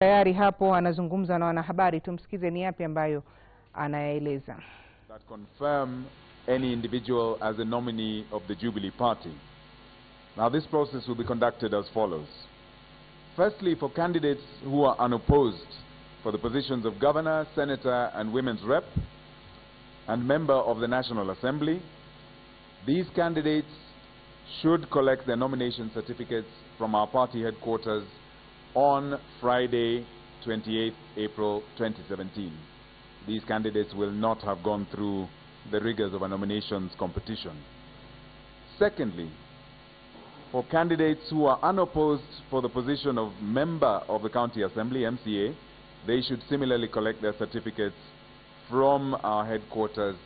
Tayari hapo anazungumza na wanahabari, tumsikize ni yapi ambayo anaeleza. That confirm any individual as a nominee of the Jubilee Party. Now this process will be conducted as follows. Firstly, for candidates who are unopposed for the positions of governor, senator and women's rep and member of the National Assembly, these candidates should collect their nomination certificates from our party headquarters on Friday, 28th April 2017. These candidates will not have gone through the rigors of a nominations competition. Secondly, for candidates who are unopposed for the position of member of the County Assembly, MCA, they should similarly collect their certificates from our headquarters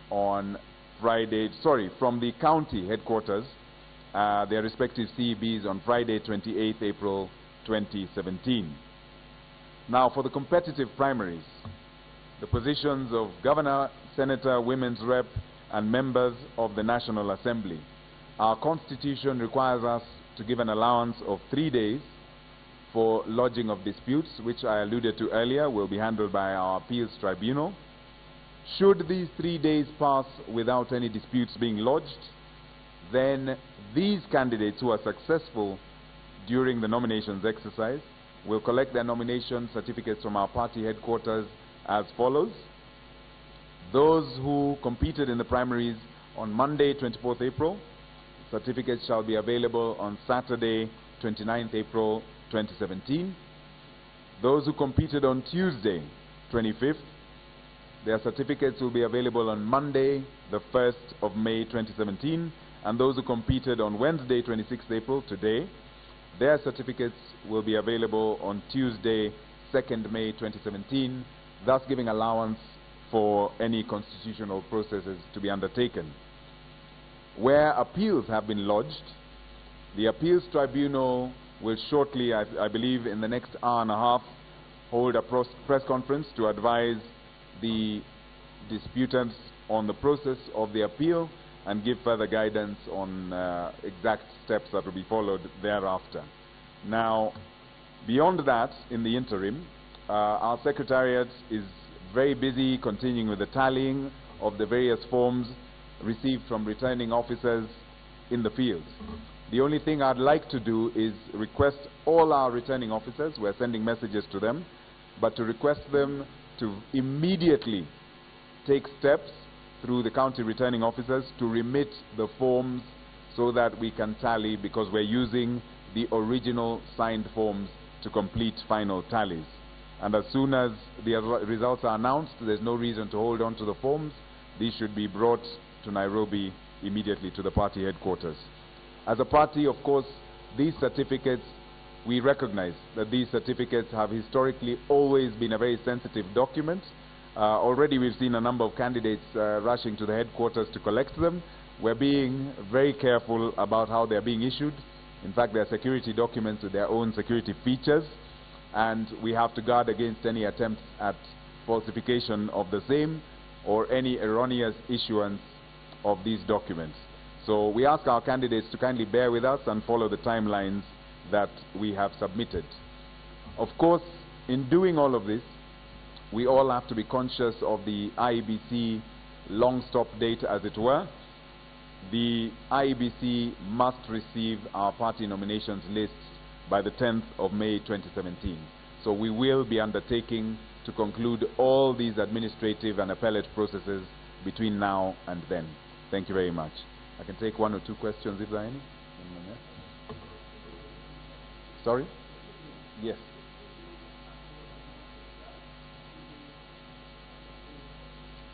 on Friday, from the county headquarters, their respective CEBs on Friday, 28th April 2017. Now, for the competitive primaries, the positions of governor, senator, women's rep, and members of the National Assembly, our constitution requires us to give an allowance of 3 days for lodging of disputes, which I alluded to earlier will be handled by our appeals tribunal. Should these 3 days pass without any disputes being lodged, then these candidates who are successful during the nominations exercise will collect their nomination certificates from our party headquarters as follows. Those who competed in the primaries on Monday, 24th April, certificates shall be available on Saturday, 29th April 2017. Those who competed on Tuesday, 25th, their certificates will be available on Monday, the 1st of May 2017. And those who competed on Wednesday, 26th April, today, their certificates will be available on Tuesday, 2nd May 2017, thus giving allowance for any constitutional processes to be undertaken. Where appeals have been lodged, the appeals tribunal will shortly, I believe in the next hour and a half, hold a press conference to advise the disputants on the process of the appeal and give further guidance on exact steps that will be followed thereafter. Now, beyond that, in the interim, our secretariat is very busy continuing with the tallying of the various forms received from returning officers in the field. The only thing I'd like to do is request all our returning officers, we're sending messages to them, but to request them to immediately take steps through the county returning officers to remit the forms so that we can tally, because we're using the original signed forms to complete final tallies. And as soon as the results are announced, there's no reason to hold on to the forms. These should be brought to Nairobi immediately to the party headquarters. As a party, of course, these certificates, we recognize that these certificates have historically always been a very sensitive document. Already we've seen a number of candidates rushing to the headquarters to collect them. We're being very careful about how they're being issued. In fact, they're security documents with their own security features, and we have to guard against any attempts at falsification of the same or any erroneous issuance of these documents. So we ask our candidates to kindly bear with us and follow the timelines that we have submitted. Of course, in doing all of this, we all have to be conscious of the IEBC long stop date, as it were. The IEBC must receive our party nominations lists by the 10th of May 2017. So we will be undertaking to conclude all these administrative and appellate processes between now and then. Thank you very much. I can take 1 or 2 questions if there are any. Sorry? Yes.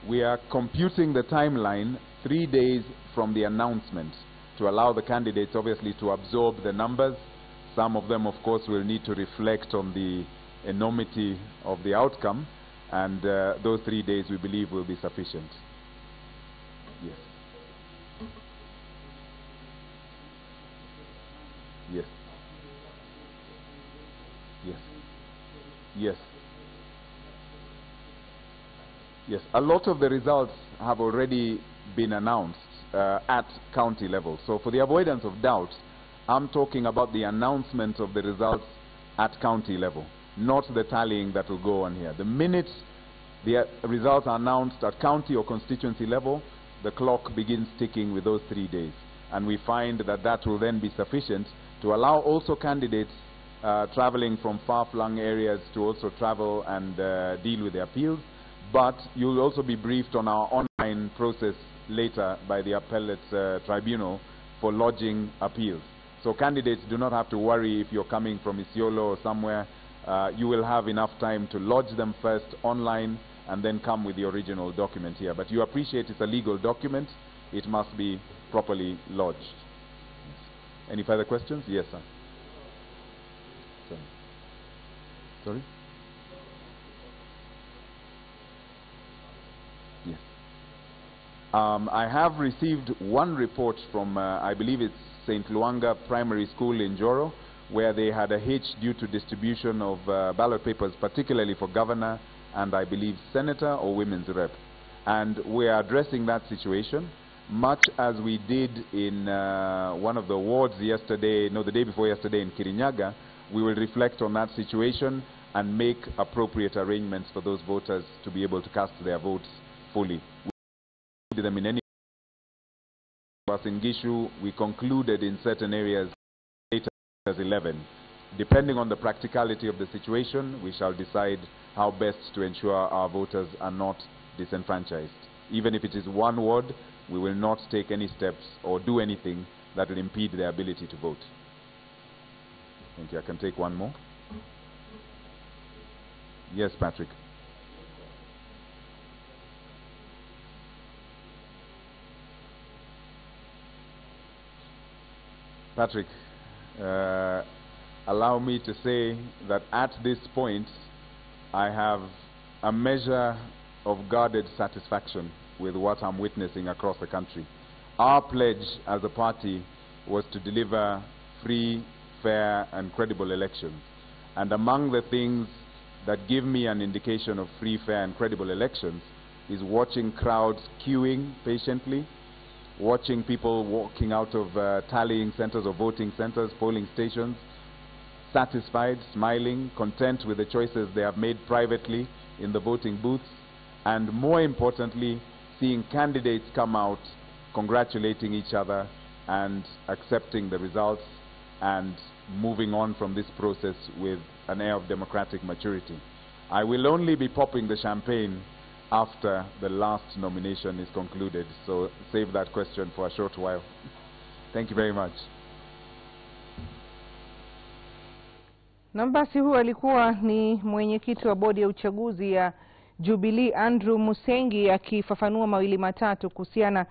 We are computing the timeline 3 days from the announcement to allow the candidates obviously to absorb the numbers. Some of them, of course, will need to reflect on the enormity of the outcome, and those 3 days we believe will be sufficient. Yes. Yes. Yes. Yes. Yes. A lot of the results have already been announced at county level. So for the avoidance of doubt, I'm talking about the announcement of the results at county level. not the tallying that will go on here. The minute the results are announced at county or constituency level, the clock begins ticking with those 3 days. And we find that that will then be sufficient to allow also candidates traveling from far-flung areas to also travel and deal with the appeals. But you'll also be briefed on our online process later by the appellate tribunal for lodging appeals. So candidates do not have to worry if you're coming from Isiolo or somewhere. You will have enough time to lodge them first online and then come with the original document here. But you appreciate it's a legal document. It must be properly lodged. Any further questions? Yes, sir. Sorry? Yes. I have received one report from, I believe it's St. Luanga Primary School in Joro, where they had a hitch due to distribution of ballot papers, particularly for governor and I believe senator or women's rep. And we are addressing that situation, much as we did in one of the wards yesterday, no, the day before yesterday in Kirinyaga. We will reflect on that situation and make appropriate arrangements for those voters to be able to cast their votes fully. We did them in any in Gishu, we concluded in certain areas later as 11. Depending on the practicality of the situation, we shall decide how best to ensure our voters are not disenfranchised. Even if it is one ward, we will not take any steps or do anything that will impede their ability to vote. Thank you. I can take one more. Yes, Patrick. Patrick, allow me to say that at this point, I have a measure of guarded satisfaction with what I'm witnessing across the country. Our pledge as a party was to deliver free, fair, and credible elections. And among the things that give me an indication of free, fair, and credible elections is watching crowds queuing patiently, watching people walking out of tallying centers or voting centers, polling stations, satisfied, smiling, content with the choices they have made privately in the voting booths, and more importantly, seeing candidates come out congratulating each other and accepting the results and moving on from this process with an air of democratic maturity. I will only be popping the champagne after the last nomination is concluded, so save that question for a short while. Thank you very much. Na basi huyu alikuwa ni mwenyekiti wa bodi ya uchaguzi ya Jubilee Andrew Musengi akifafanua mawili matatu kuhusiana